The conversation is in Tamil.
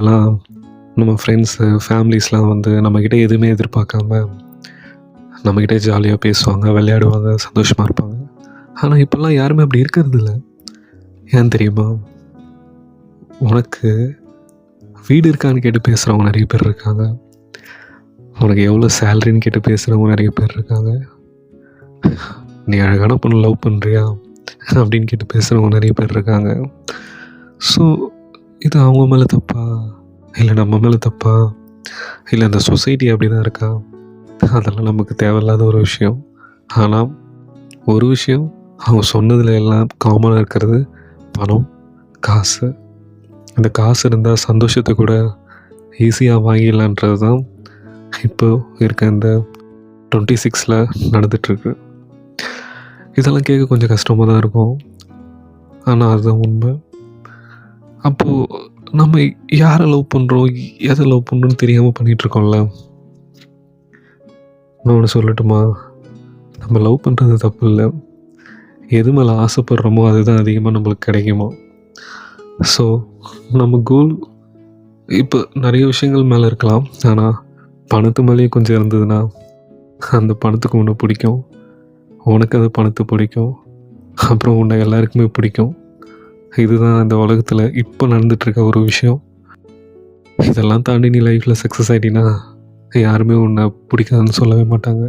எல்லாம் நம்ம ஃப்ரெண்ட்ஸு, ஃபேமிலிஸ்லாம் வந்து நம்மக்கிட்ட எதுவுமே எதிர்பார்க்காம நம்மக்கிட்ட ஜாலியாக பேசுவாங்க, விளையாடுவாங்க, சந்தோஷமாக இருப்பாங்க. ஆனால் இப்போல்லாம் யாருமே அப்படி இருக்கிறதில்ல. ஏன் தெரியுமா? உனக்கு வீடு இருக்கான்னு கேட்டு பேசுகிறவங்க நிறைய பேர் இருக்காங்க. உனக்கு எவ்வளோ சேலரின்னு கேட்டு பேசுகிறவங்க நிறைய பேர் இருக்காங்க. நீ அழகான பொண்ணு லவ் பண்ணுறியா அப்படின்னு கேட்டு பேசுகிறவங்க நிறைய பேர் இருக்காங்க. ஸோ இது அவங்க மேலே தப்பா, இல்லை நம்ம மேலே தப்பா, இல்லை இந்த சொசைட்டி அப்படி தான் இருக்கா? அதெல்லாம் நமக்கு தேவையில்லாத ஒரு விஷயம். ஆனால் ஒரு விஷயம் அவங்க சொன்னதில் எல்லாம் காமனாக இருக்கிறது பணம், காசு. அந்த காசு இருந்தால் சந்தோஷத்தை கூட ஈஸியாக வாங்கிடலான்றது தான் இப்போ இருக்க இந்த 26ல் நடந்துகிட்ருக்கு. இதெல்லாம் கேட்க கொஞ்சம் கஷ்டமாக தான் இருக்கும், ஆனால் அதுதான் உண்மை. அப்போது நம்ம யாரை லவ் பண்ணுறோம், எதை லவ் பண்ணுறோன்னு தெரியாமல் பண்ணிகிட்ருக்கோம்ல. நான் ஒன்று சொல்லட்டுமா? நம்ம லவ் பண்ணுறது தப்பு இல்லை. எது மேலே ஆசைப்படுறோமோ அதுதான் அதிகமாக நம்மளுக்கு கிடைக்குமோ. ஸோ நம்ம கோல் இப்போ நிறைய விஷயங்கள் மேலே இருக்கலாம், ஆனால் பணத்து மேலேயே கொஞ்சம் இருந்ததுன்னா அந்த பணத்துக்கு உன்னை பிடிக்கும், உனக்கு அது பணத்தை பிடிக்கும், அப்புறம் உன்னை எல்லாருக்குமே பிடிக்கும். இதுதான் இந்த உலகத்தில் இப்போ நடந்துகிட்ருக்க ஒரு விஷயம். இதெல்லாம் தாண்டி நீ லைஃப்பில் சக்ஸஸ் ஆகிட்டினா யாருமே உன்னை பிடிக்காதுன்னு சொல்லவே மாட்டாங்க.